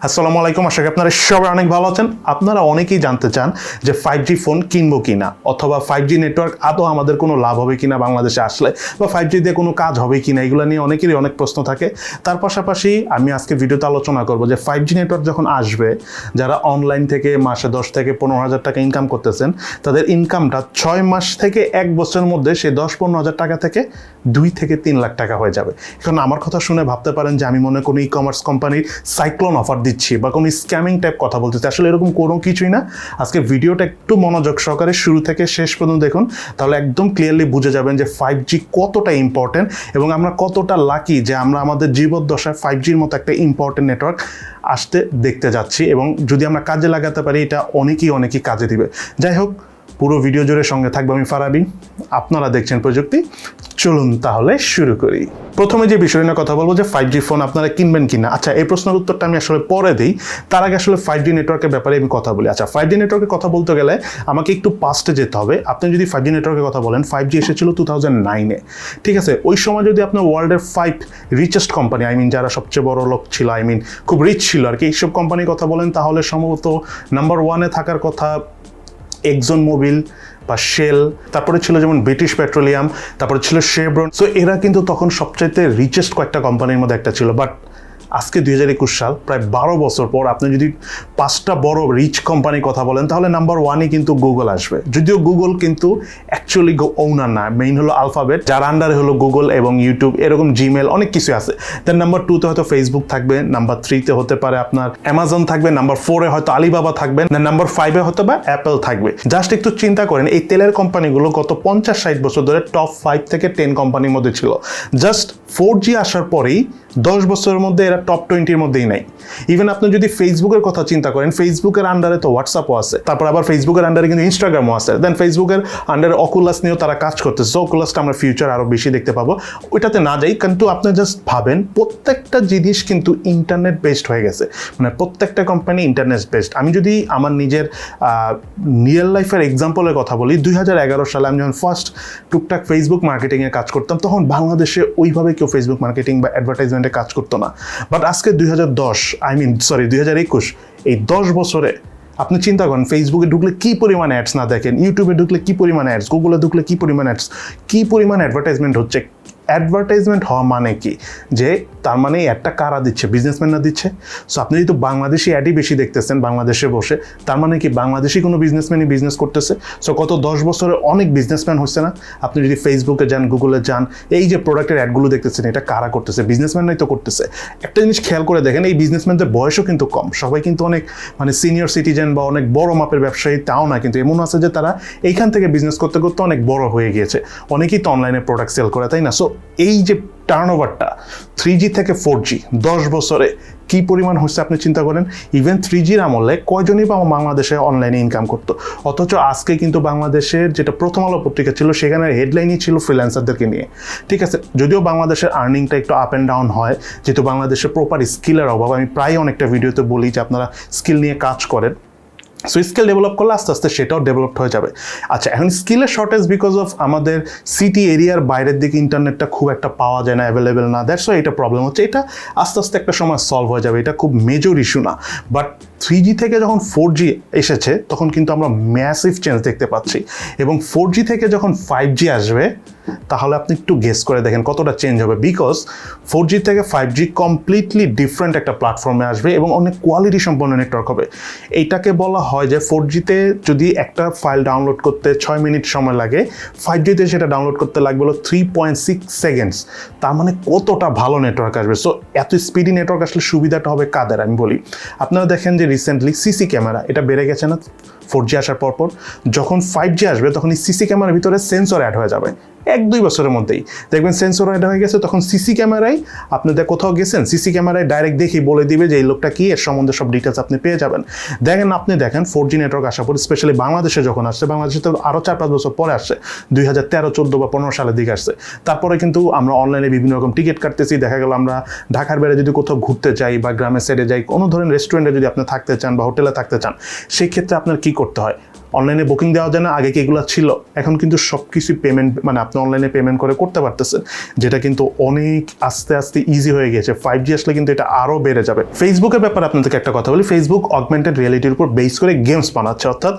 আসসালামু আলাইকুম, আশা করি আপনারা সবাই অনেক ভালো আছেন। আপনারা অনেকেই জানতে চান যে 5G ফোন কিনবো কিনা, অথবা 5G নেটওয়ার্ক আদৌ আমাদের কোনো লাভ হবে কিনা বাংলাদেশে আসলে, বা 5G দিয়ে কোনো কাজ হবে কিনা, এগুলো নিয়ে অনেকেরই অনেক প্রশ্ন থাকে। তার পাশাপাশি আমি আজকে ভিডিওতে আলোচনা করবো যে 5G নেটওয়ার্ক যখন আসবে, যারা অনলাইন থেকে মাসে 10 থেকে 15,000 টাকা ইনকাম করতেছেন, তাদের ইনকামটা 6 মাস থেকে 1 বছরের মধ্যে সে 10-15,000 টাকা থেকে 2 থেকে 3 লাখ টাকা হয়ে যাবে। এখন আমার কথা শুনে ভাবতে পারেন যে আমি মনে কোনো ই-কমার্স কোম্পানির সাইক্লোন অফার দিচ্ছি বা কোনো স্ক্যামিং টাইপ কথা বলতেছি। আসলে এরকম কোনো কিছুই না। আজকে ভিডিওটা একটু মনোযোগ সহকারে শুরু থেকে শেষ পর্যন্ত দেখুন, তাহলে একদম ক্লিয়ারলি বুঝে যাবেন যে 5G কতটা ইম্পর্টেন্ট এবং আমরা কতটা লাকি যে আমরা আমাদের জীবদ্দশায় 5Gর মতো একটা ইম্পর্টেন্ট নেটওয়ার্ক আসতে দেখতে যাচ্ছি, এবং যদি আমরা কাজে লাগাতে পারি এটা অনেকেই কাজে দিবে। যাই হোক, পুরো ভিডিও জুড়ে সঙ্গে থাকবে আমি ফারাবি, আপনারা দেখছেন প্রযুক্তি। চলুন তাহলে শুরু করি। প্রথমে যে বিষয় নিয়ে কথা বলবো যে 5G ফোন আপনারা কিনবেন কিনা। আচ্ছা, এই প্রশ্নের উত্তরটা আমি আসলে পরে দিই, তার আগে আসলে 5G নেটওয়ার্কের ব্যাপারে আমি কথা বলি। আচ্ছা, 5G নেটওয়ার্কের কথা বলতে গেলে আমাকে একটু পাস্টে যেতে হবে। আপনি যদি 5G নেটওয়ার্কের কথা বলেন, 5G এসেছিল 2009-এ, ঠিক আছে? ওই সময় যদি আপনার ওয়ার্ল্ডের 5 রিচেস্ট কোম্পানি, যারা সবচেয়ে বড় লোক ছিল, খুব রিচ ছিল আর কি, এইসব কোম্পানির কথা বলেন, তাহলে সম্ভবত নাম্বার 1-এ থাকার কথা এক্সন মোবিল বা শেল, তারপরে ছিল যেমন ব্রিটিশ পেট্রোলিয়াম, তারপরে ছিল শেভরন। সো এরা কিন্তু তখন সবচাইতে রিচেস্ট কয়েকটা কোম্পানির মধ্যে একটা ছিল। বাট আজকে 2021 সাল, প্রায় 12 বছর পর, আপনি যদি 5টা বড় রিচ কোম্পানির কথা বলেন, তাহলে নাম্বার 1-এ কিন্তু গুগল আসবে। যদিও গুগল কিন্তু অ্যাকচুয়ালি ওনার না, মেইন হলো আলফাবেট, যার আন্ডারে হলো গুগল এবং ইউটিউব, এরকম জিমেল, অনেক কিছু আছে। দেন নাম্বার 2-তে হয়তো ফেসবুক থাকবে, নাম্বার 3-তে হতে পারে আপনার অ্যামাজন থাকবে, নাম্বার 4-এ হয়তো আলিবাবা থাকবে, নাম্বার 5-এ হয়তো বা অ্যাপেল থাকবে। জাস্ট একটু চিন্তা করেন, এই তেলের কোম্পানিগুলো গত 50-60 বছর ধরে টপ 5 থেকে 10 কোম্পানির মধ্যে ছিল। জাস্ট 4G আসার পরেই 10 বছরের মধ্যে এরা টপ 20-র মধ্যেই নাই। ইভেন আপনি যদি ফেসবুকের কথা চিন্তা করেন, ফেসবুকের আন্ডারে তো হোয়াটসঅ্যাপও আছে, তারপর আবার ফেসবুকের আন্ডারে কিন্তু ইনস্টাগ্রামও আছে। দেন ফেসবুকের আন্ডারে অকুলাস নিয়েও তারা কাজ করতেছে। সো অকুলাসটা আমরা ফিউচার আরও বেশি দেখতে পাবো, ওইটাতে না যাই। কিন্তু আপনি জাস্ট ভাবেন, প্রত্যেকটা জিনিস কিন্তু ইন্টারনেট বেসড হয়ে গেছে, মানে প্রত্যেকটা কোম্পানি ইন্টারনেট বেসড। আমি যদি আমার নিজের রিয়েল লাইফের এক্সাম্পলের কথা বলি, 2011 সালে আমি যখন ফার্স্ট টুকটাক ফেসবুক মার্কেটিংয়ে কাজ করতাম, তখন বাংলাদেশে ওইভাবে কেউ ফেসবুক মার্কেটিং বা অ্যাডভার্টাইজমেন্টে কাজ করতো না। বাট আজকে 2021, এই 10 বছরে আপনি চিন্তা করেন, ফেসবুকে ঢুকলে কি পরিমাণ অ্যাডস না দেখেন, ইউটিউবে ঢুকলে কি পরিমাণ অ্যাডস, গুগলে ঢুকলে কি পরিমাণ অ্যাডস, কি পরিমাণ অ্যাডভার্টাইজমেন্ট হচ্ছে। অ্যাডভার্টাইজমেন্ট হওয়া মানে কি, যে তার মানে একটা কারা দিচ্ছে, বিজনেসম্যানরা দিচ্ছে। সো আপনি যদি বাংলাদেশি অ্যাডই বেশি দেখতেছেন বাংলাদেশে বসে, তার মানে কি বাংলাদেশি কোনো বিজনেসম্যানই বিজনেস করতেছে। সো গত 10 বছরে অনেক বিজনেসম্যান হচ্ছে না? আপনি যদি ফেসবুকে যান, গুগলে যান, এই যে প্রোডাক্টের অ্যাডগুলো দেখতেছেন, এটা কারা করতেছে? বিজনেসম্যানরাই তো করতেছে। একটা জিনিস খেয়াল করে দেখেন, এই বিজনেসম্যানদের বয়সও কিন্তু কম, সবাই কিন্তু অনেক সিনিয়র সিটিজেন বা অনেক বড় মাপের ব্যবসায়ী তাও না, কিন্তু এমন আছে যে তারা এইখান থেকে বিজনেস করতে করতে অনেক বড় হয়ে গিয়েছে। অনেকেই তো অনলাইনে প্রোডাক্ট সেল করে, তাই না? সো এই যে টার্নওভারটা 3G থেকে 4G 10 বছরে কি পরিমাণ হচ্ছে আপনি চিন্তা করেন। ইভেন 3Gর আমলে কয়জনই বা বাংলাদেশে অনলাইনে ইনকাম করতো, অথচ আজকে কিন্তু বাংলাদেশের যেটা প্রথম আলো পত্রিকা ছিল, সেখানে হেডলাইনই ছিল ফ্রিল্যান্সারদেরকে নিয়ে, ঠিক আছে? যদিও বাংলাদেশের আর্নিংটা একটু আপ অ্যান্ড ডাউন হয়, যেহেতু বাংলাদেশের প্রপার স্কিলের অভাব। আমি প্রায় অনেকটা ভিডিওতে বলি যে আপনারা স্কিল নিয়ে কাজ করেন। সো স্কিল ডেভেলপ করলে আস্তে আস্তে সেটাও ডেভেলপড হয়ে যাবে। আচ্ছা, এখন স্কিলের শর্টেজ বিকজ অফ আমাদের সিটি এরিয়ার বাইরের দিকে ইন্টারনেটটা খুব একটা পাওয়া যায় না, অ্যাভেলেবেল না, দ্যাটস ওয়াই এটা প্রবলেম হচ্ছে। এটা আস্তে আস্তে একটা সময় সলভ হয়ে যাবে, এটা খুব মেজর ইস্যু না। বাট 3G থেকে যখন 4G এসেছে, তখন কিন্তু আমরা ম্যাসিভ চেঞ্জ দেখতে পাচ্ছি, এবং 4G থেকে যখন 5G আসবে, তাহলে আপনি একটু গেস করে দেখেন কতটা চেঞ্জ হবে। বিকজ 4G থেকে 5G কমপ্লিটলি ডিফারেন্ট একটা প্ল্যাটফর্মে আসবে এবং অনেক কোয়ালিটি সম্পন্ন নেটওয়ার্ক হবে। এইটাকে বলা হয় যে 4Gতে যদি একটা ফাইল ডাউনলোড করতে 6 মিনিট সময় লাগে, 5Gতে সেটা ডাউনলোড করতে লাগবে 3.6 সেকেন্ডস। তার মানে কতটা ভালো নেটওয়ার্ক আসবে। সো এত স্পিডি নেটওয়ার্ক আসলে সুবিধাটা হবে কাদের আমি বলি। আপনারা দেখেন যে রিসেন্টলি সিসি ক্যামেরা এটা বেড়ে গেছে না 4G আসার পরপর? যখন 5G আসবে, তখন এই সিসি ক্যামেরার ভিতরে সেন্সর অ্যাড হয়ে যাবে। 1-2 বছরের মধ্যেই দেখবেন সেন্সর অ্যাড হয়ে গেছে। তখন সিসি ক্যামেরায় আপনাদের কোথাও গেছেন, সিসি ক্যামেরায় ডাইরেক্ট দেখি বলে দিবে যে এই লোকটা কি, এর সম্বন্ধে সব ডিটেলস আপনি পেয়ে যাবেন। দেখেন 4G নেটওয়ার্ক আসার পর, স্পেশালি বাংলাদেশে যখন আসছে, বাংলাদেশে তো আরও 4-5 বছর পরে আসছে, 2013, 14 বা 15 সালের দিকে আসছে। তারপরে কিন্তু আমরা অনলাইনে বিভিন্ন রকম টিকিট কাটতেছি। দেখা গেল আমরা ঢাকার বাইরে যদি কোথাও ঘুরতে যাই বা গ্রামের সাইডে যাই, কোনো ধরনের রেস্টুরেন্টে যদি আপনি থাকতে চান বা হোটেলে থাকতে চান, সেই ক্ষেত্রে আপনার কি করতে হয়? অনলাইনে বুকিং দেওয়া যায় না, আগে কি এগুলো ছিল? এখন কিন্তু সব কিছু পেমেন্ট মানে আপনি অনলাইনে পেমেন্ট করে করতে পারতেছেন, যেটা কিন্তু অনেক আস্তে আস্তে ইজি হয়ে গেছে। 5G আসলে কিন্তু এটা আরও বেড়ে যাবে। ফেসবুকের ব্যাপারে আপনাদেরকে একটা কথা বলি, ফেসবুক অগমেন্টেড রিয়েলিটির উপর বেস করে গেমস বানাচ্ছে, অর্থাৎ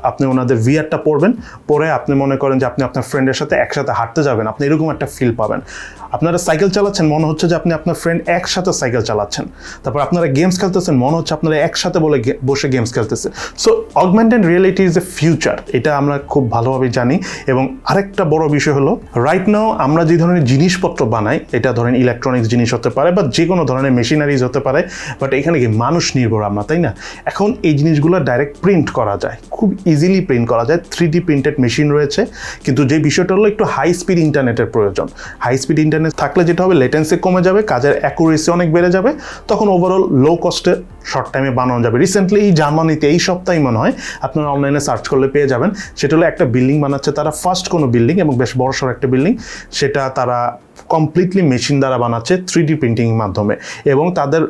আপনি ওনাদের ভিআরটা পড়বেন, পরে আপনি মনে করেন যে আপনি আপনার ফ্রেন্ডের সাথে একসাথে হাঁটতে যাবেন, আপনি এরকম একটা ফিল পাবেন। আপনারা সাইকেল চালাচ্ছেন, মনে হচ্ছে যে আপনি আপনার ফ্রেন্ড একসাথে সাইকেল চালাচ্ছেন। তারপর আপনারা গেমস খেলতেছেন, মনে হচ্ছে আপনারা একসাথে বসে গেমস খেলতেছেন। So augmented reality is a future, এটা আমরা খুব ভালোভাবে জানি। এবং আরেকটা বড় বিষয় হলো, রাইট নাও আমরা যে ধরনের জিনিসপত্র বানাই, এটা ধরেন ইলেকট্রনিক্স জিনিস হতে পারে বা যে কোনো ধরনের মেশিনারিজ হতে পারে, বাট এখানে কি মানুষ নির্ভর আমরা, তাই না? এখন এই জিনিসগুলো ডাইরেক্ট প্রিন্ট করা যায়, খুব ইজিলি প্রিন্ট করা যায়, 3D প্রিন্টেড মেশিন রয়েছে। কিন্তু যে বিষয়টা হলো একটু হাই স্পিড ইন্টারনেটের প্রয়োজন। হাই স্পিড ইন্টারনেট থাকলে যেটা হবে, লেটেন্সি কমে যাবে, কাজের অ্যাকুরেসি অনেক বেড়ে যাবে, তখন ওভারঅল লো কস্টে শর্ট টাইমে বানানো যাবে। রিসেন্টলি এই জার্মানিতে এই সপ্তাহে মনে হয় আপনারা অনলাইনে সার্চ করলে পেয়ে যাবেন, সেটা হলো একটা বিল্ডিং বানাচ্ছে তারা, ফার্স্ট কোনো বিল্ডিং এবং বেশ বড়সড় একটা বিল্ডিং, সেটা তারা কমপ্লিটলি মেশিন দ্বারা বানাচ্ছে 3D প্রিন্টিং মাধ্যমে। এবং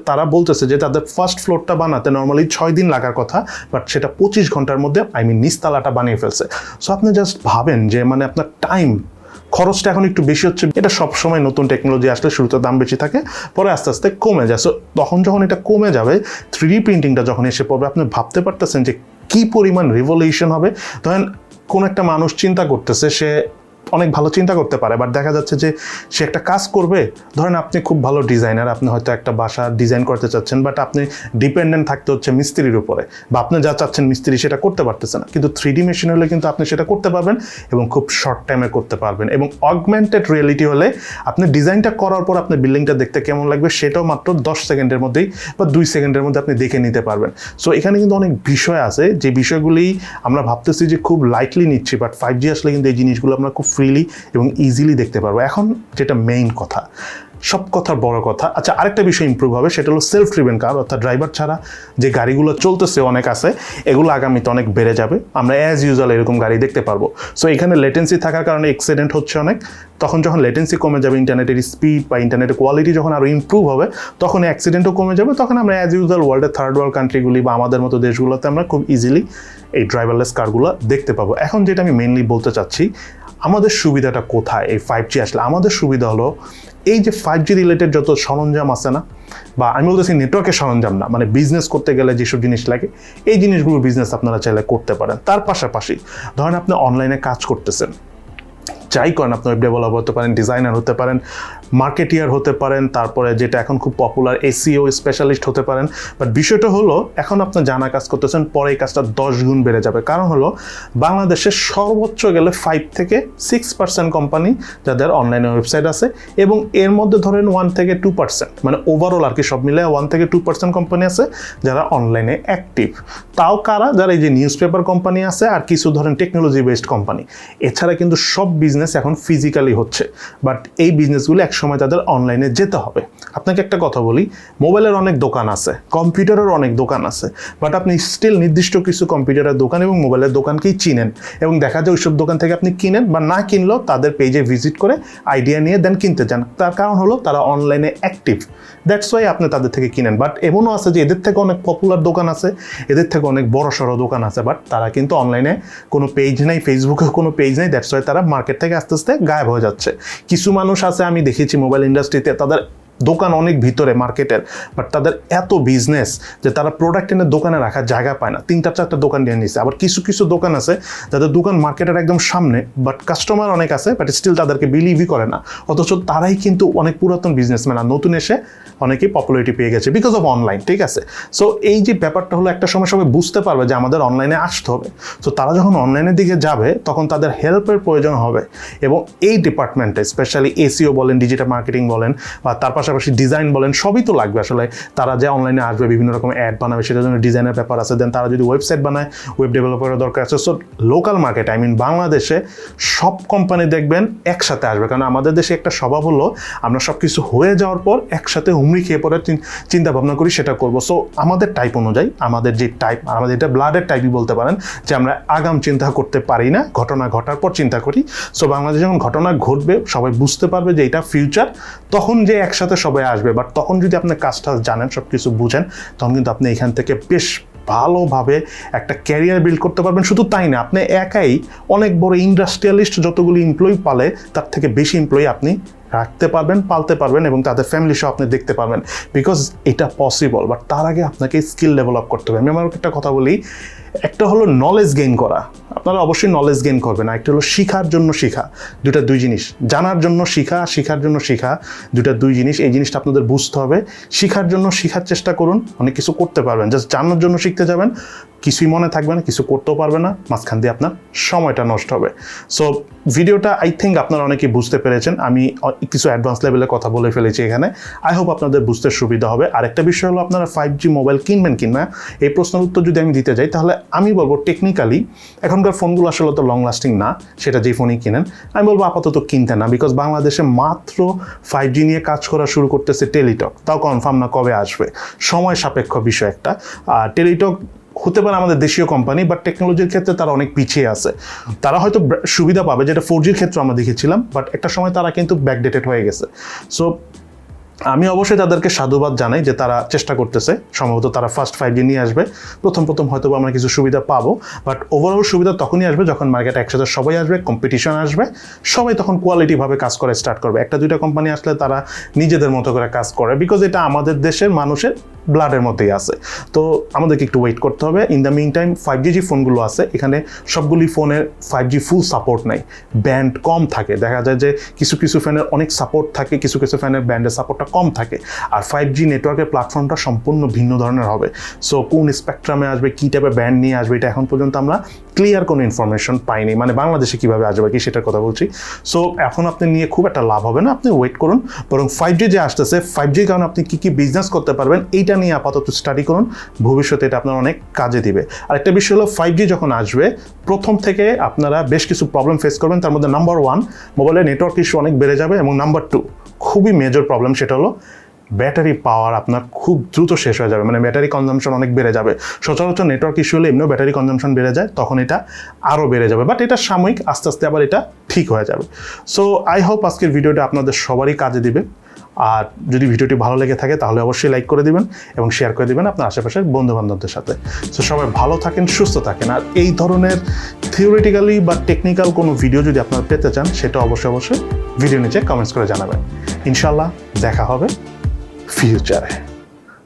তারা বলতেছে যে তাদের ফার্স্ট ফ্লোরটা বানাতে নর্মালি 6 দিন লাগার কথা, বাট সেটা 25 ঘন্টার মধ্যে নিচতলাটা বানিয়ে ফেলছে। সো আপনি জাস্ট ভাবেন যে মানে আপনার টাইম খরচটা এখন একটু বেশি হচ্ছে। এটা সবসময় নতুন টেকনোলজি আসলে শুরুতে দাম বেশি থাকে, পরে আস্তে আস্তে কমে যায়। সো তখন যখন এটা কমে যাবে, 3D প্রিন্টিংটা যখন এসে পড়বে, আপনি ভাবতে পারতেছেন যে কী পরিমাণ রিভলিউশন হবে। ধরেন কোন একটা মানুষ চিন্তা করতেছে, সে অনেক ভালো চিন্তা করতে পারে, বাট দেখা যাচ্ছে যে সে একটা কাজ করবে, ধরেন আপনি খুব ভালো ডিজাইনার, আপনি হয়তো একটা বাসা ডিজাইন করতে চাচ্ছেন, বাট আপনি ডিপেন্ডেন্ট থাকতে হচ্ছে মিস্ত্রির উপরে, বা আপনি যা চাচ্ছেন মিস্ত্রি সেটা করতে পারতেছে না। কিন্তু 3D মেশিন হলে কিন্তু আপনি সেটা করতে পারবেন এবং খুব শর্ট টাইমে করতে পারবেন। এবং অগমেন্টেড রিয়েলিটি হলে আপনি ডিজাইনটা করার পর আপনার বিল্ডিংটা দেখতে কেমন লাগবে সেটাও মাত্র 10 সেকেন্ডের মধ্যেই বা 2 সেকেন্ডের মধ্যে আপনি দেখে নিতে পারবেন। সো এখানে কিন্তু অনেক বিষয় আছে, যে বিষয়গুলি আমরা ভাবতেছি যে খুব লাইটলি নিচ্ছি, বাট 5G আসলে কিন্তু এই জিনিসগুলো আমরা খুব ফ্রিলি এবং ইজিলি দেখতে পারবো। এখন যেটা মেইন কথা, সব কথার বড় কথা, আচ্ছা আরেকটা বিষয় ইমপ্রুভ হবে, সেটা হলো সেলফ ড্রিভেন কার, অর্থাৎ ড্রাইভার ছাড়া যে গাড়িগুলো চলতেছে অনেক আছে, এগুলো আগামীতে অনেক বেড়ে যাবে। আমরা অ্যাজ ইউজুয়াল এরকম গাড়ি দেখতে পারবো। সো এখানে লেটেন্সি থাকার কারণে অ্যাক্সিডেন্ট হচ্ছে অনেক, তখন যখন লেটেন্সি কমে যাবে, ইন্টারনেটের স্পিড বা ইন্টারনেটের কোয়ালিটি যখন আরও ইমপ্রুভ হবে, তখন অ্যাক্সিডেন্টও কমে যাবে। তখন আমরা অ্যাজ ইউজুয়াল ওয়ার্ল্ডের থার্ড ওয়ার্ল্ড কান্ট্রিগুলি বা আমাদের মতো দেশগুলোতে আমরা খুব ইজিলি এই ড্রাইভারলেস কারগুলো দেখতে পাবো। এখন যেটা আমি মেইনলি বলতে চাচ্ছি, আমাদের সুবিধাটা কোথায় এই 5G আসলে? আমাদের সুবিধা হলো এই যে 5G রিলেটেড যত সরঞ্জাম আছে না, বা আমি বলতেছি নেটওয়ার্কের সরঞ্জাম না, মানে বিজনেস করতে গেলে যেসব জিনিস লাগে, এই জিনিসগুলো বিজনেস আপনারা চাইলে করতে পারেন। তার পাশাপাশি ধরেন আপনি অনলাইনে কাজ করতেছেন, যাই করেন, আপনি ওয়েব ডেভেলপার হতে পারেন, ডিজাইনার হতে পারেন, মার্কেটিয়ার হতে পারেন, তারপরে যেটা এখন খুব পপুলার SEO স্পেশালিস্ট হতে পারেন। বাট বিষয়টা হলো, এখন আপনি জানা কাজ করতেছেন, পরে এই কাজটা 10 গুণ বেড়ে যাবে। কারণ হলো বাংলাদেশের সর্বোচ্চ গেলে 5 থেকে 6% কোম্পানি যাদের অনলাইনে ওয়েবসাইট আছে, এবং এর মধ্যে ধরেন 1 থেকে 2%, মানে ওভারঅল আর কি সব মিলে 1 থেকে 2% কোম্পানি আছে যারা অনলাইনে অ্যাক্টিভ। তাও কারা? যারা এই যে নিউজ পেপার কোম্পানি আছে আর কিছু ধরেন টেকনোলজি বেসড কোম্পানি। এছাড়া কিন্তু সব বিজনেস এখন ফিজিক্যালি হচ্ছে, বাট এই বিজনেসগুলো একসময় তাদের অনলাইনে যেতে হবে। আপনাকে একটা কথা বলি, মোবাইলের অনেক দোকান আছে, কম্পিউটারের অনেক দোকান আছে, বাট আপনি স্টিল নির্দিষ্ট কিছু কম্পিউটারের দোকান এবং মোবাইলের দোকানকেই চিনেন, এবং দেখা যায় ওইসব দোকান থেকে আপনি কিনেন, বা না কিনলেও তাদের পেজে ভিজিট করে আইডিয়া নিয়ে দেন কিনতে যান। তার কারণ হলো তারা অনলাইনে অ্যাক্টিভ, দ্যাটস ওয়াই আপনি তাদের থেকে কিনেন। বাট এমনও আছে যে এদের থেকে অনেক পপুলার দোকান আছে, এদের থেকে অনেক বড় সড়ো দোকান আছে, বাট তারা কিন্তু অনলাইনে কোনো পেজ নেই, ফেসবুকে কোনো পেজ নেই, দ্যাটস ওয়াই তারা মার্কেট থেকে আস্তে আস্তে গায়েব হয়ে যাচ্ছে। কিছু মানুষ আছে আমি দেখেছি মোবাইল ইন্ডাস্ট্রিতে, তাদের দোকান অনেক ভিতরে মার্কেটের, বাট তাদের এত বিজনেস যে তারা প্রোডাক্ট এনে দোকানে রাখার জায়গা পায় না, 3-4টা দোকান নিয়ে নিচ্ছে। আবার কিছু কিছু দোকান আছে যাদের দোকান মার্কেটের একদম সামনে, বাট কাস্টমার অনেক আছে, বাট স্টিল তাদেরকে বিলিভই করে না, অথচ তারাই কিন্তু অনেক পুরাতন বিজনেসম্যান, আর নতুন এসে অনেকেই পপুলারিটি পেয়ে গেছে বিকজ অফ অনলাইন। ঠিক আছে, সো এই যে ব্যাপারটা হলো, একটা সময় সবাই বুঝতে পারবে যে আমাদের অনলাইনে আসতে হবে। সো তারা যখন অনলাইনের দিকে যাবে, তখন তাদের হেল্পের প্রয়োজন হবে, এবং এই ডিপার্টমেন্টে স্পেশালি SEO বলেন, ডিজিটাল মার্কেটিং বলেন, বা তার পাশাপাশি ডিজাইন বলেন, সবই তো লাগবে আসলে। তারা যে অনলাইনে আসবে, বিভিন্ন রকম অ্যাড বানাবে, সেটার জন্য ডিজাইনের ব্যাপার আছে। দেন তারা যদি ওয়েবসাইট বানায়, ওয়েব ডেভেলপারের দরকার আছে। সো লোকাল মার্কেট, বাংলাদেশে সব কোম্পানি দেখবেন একসাথে আসবে, কারণ আমাদের দেশে একটা স্বভাব হলো আমরা সব কিছু হয়ে যাওয়ার পর একসাথে হুমড়ি খেয়ে পড়ে চিন্তা ভাবনা করি সেটা করবো। সো আমাদের টাইপ অনুযায়ী, আমাদের যে টাইপ, আমাদের এটা ব্লাডের টাইপই বলতে পারেন, যে আমরা আগাম চিন্তা করতে পারি না, ঘটনা ঘটার পর চিন্তা করি। সো বাংলাদেশে যখন ঘটনা ঘটবে, সবাই বুঝতে পারবে যে এটা ফিউচার, তখন যে একসাথে সবাই আসবে। বাট তখন যদি আপনি কাজটা জানেন, সব কিছু বুঝেন, তখন কিন্তু আপনি এখান থেকে বেশ ভালোভাবে একটা ক্যারিয়ার বিল্ড করতে পারবেন। শুধু তাই না, আপনি একাই অনেক বড় ইন্ডাস্ট্রিয়ালিস্ট যতগুলি এমপ্লয়ি পালে তার থেকে বেশি এমপ্লয়ি আপনি রাখতে পারবেন, পালতে পারবেন এবং তাদের ফ্যামিলি সহ আপনি দেখতে পারবেন, বিকজ এটা পসিবল। বাট তার আগে আপনাকে স্কিল ডেভেলপ করতে হবে। আমি আমার একটা কথা বলি, একটা হলো নলেজ গেইন করা, আপনারা অবশ্যই নলেজ গেইন করবেন, আর একটা হলো শিখার জন্য শিখা, দুই জিনিস। জানার জন্য শিখা, শিখার জন্য শিখা, দুই জিনিস। এই জিনিসটা আপনাদের বুঝতে হবে। শিখার জন্য শিখার চেষ্টা করুন, অনেক কিছু করতে পারবেন। জাস্ট জানার জন্য শিখতে যাবেন, কিছুই মনে থাকবে না, কিছু করতেও পারবে না, মাঝখান দিয়ে আপনার সময়টা নষ্ট হবে। সো ভিডিওটা আই থিঙ্ক আপনারা অনেকেই বুঝতে পেরেছেন। আমি কিছু অ্যাডভান্স লেভেলে কথা বলে ফেলেছি এখানে। আই হোপ আপনাদের বুঝতে সুবিধা হবে। আরেকটা বিষয় হলো, আপনারা 5G মোবাইল কিনবেন কিনা এই প্রশ্নের উত্তর যদি আমি দিতে যাই, তাহলে আমি বলবো টেকনিক্যালি এখনকার ফোনগুলো আসলে তো লং লাস্টিং না, সেটা যে ফোনই কিনেন। আমি বলবো আপাতত কিনতে না, বিকজ বাংলাদেশে মাত্র 5G নিয়ে কাজ করা শুরু করতেছে টেলিটক, তাও কনফার্ম না কবে আসবে, সময় সাপেক্ষ বিষয় একটা। আর টেলিটক হতে পারে আমাদের দেশীয় কোম্পানি, বাট টেকনোলজির ক্ষেত্রে তারা অনেক পিছিয়ে আছে। তারা হয়তো সুবিধা পাবে, যেটা 4Gর ক্ষেত্রে আমরা দেখেছিলাম, বাট একটা সময় তারা কিন্তু ব্যাকডেটেড হয়ে গেছে। সো আমি অবশ্যই তাদেরকে সাধুবাদ জানাই যে তারা চেষ্টা করতেছে। সম্ভবত তারা ফার্স্ট 5G নিয়ে আসবে, প্রথম হয়তো আমরা কিছু সুবিধা পাবো, বাট ওভারঅল সুবিধা তখনই আসবে যখন মার্কেটে একসাথে সবাই আসবে, কম্পিটিশন আসবে, সবাই তখন কোয়ালিটিভাবে কাজ করে স্টার্ট করবে। একটা দুইটা কোম্পানি আসলে তারা নিজেদের মতো করে কাজ করে, বিকজ এটা আমাদের দেশের মানুষের ব্লাডের মধ্যেই আছে। তো আমাদেরকে একটু ওয়েট করতে হবে। In the mean time 5G যে ফোনগুলো আছে, এখানে সবগুলি ফোনের 5G ফুল সাপোর্ট নাই, ব্যান্ড কম থাকে। দেখা যায় যে কিছু কিছু ফ্যানের অনেক সাপোর্ট থাকে, কিছু কিছু ফ্যানের ব্যান্ডের সাপোর্টটা কম থাকে। আর 5G নেটওয়ার্কের প্ল্যাটফর্মটা সম্পূর্ণ ভিন্ন ধরনের হবে। সো কোন স্পেকট্রামে আসবে, কী টাইপের ব্যান্ড নিয়ে আসবে, এটা এখন পর্যন্ত আমরা ক্লিয়ার কোনো ইনফরমেশন পাইনি, মানে বাংলাদেশে কীভাবে আসবে কি সেটার কথা বলছি। সো এখন আপনি নিয়ে খুব একটা লাভ হবে না, আপনি ওয়েট করুন। বরং 5G যে আসতেছে, 5Gর কারণে আপনি কী কী বিজনেস করতে পারবেন এইটা নিয়ে আপাতত স্টাডি করুন, ভবিষ্যতে এটা আপনার অনেক কাজে দিবে। আরেকটা বিষয় হলো, 5G যখন আসবে প্রথম থেকে আপনারা বেশ কিছু প্রবলেম ফেস করবেন। তার মধ্যে নাম্বার 1, মোবাইলের নেটওয়ার্ক ইস্যু অনেক বেড়ে যাবে, এবং নাম্বার 2 খুবই মেজর প্রবলেম, সেটা হলো ব্যাটারি পাওয়ার আপনার খুব দ্রুত শেষ হয়ে যাবে, মানে ব্যাটারি কনজাম্পশন অনেক বেড়ে যাবে। সচরাচর নেটওয়ার্ক ইস্যু হলে এমনিও ব্যাটারি কনজাম্পশন বেড়ে যায়, তখন এটা আরও বেড়ে যাবে, বাট এটা সাময়িক, আস্তে আস্তে আবার এটা ঠিক হয়ে যাবে। সো আই হোপ আজকের ভিডিওটা আপনাদের সবারই কাজে দিবে। আর যদি ভিডিওটি ভালো লেগে থাকে তাহলে অবশ্যই লাইক করে দিবেন এবং শেয়ার করে দিবেন আপনার আশেপাশের বন্ধুবান্ধবদের সাথে। সো সবাই ভালো থাকেন, সুস্থ থাকেন। আর এই ধরনের থিওরিটিক্যালি বা টেকনিক্যাল কোনো ভিডিও যদি আপনারা পেতে চান, সেটা অবশ্যই ভিডিও নিচে কমেন্টস করে জানাবেন। ইনশাল্লাহ দেখা হবে ফিউচারে।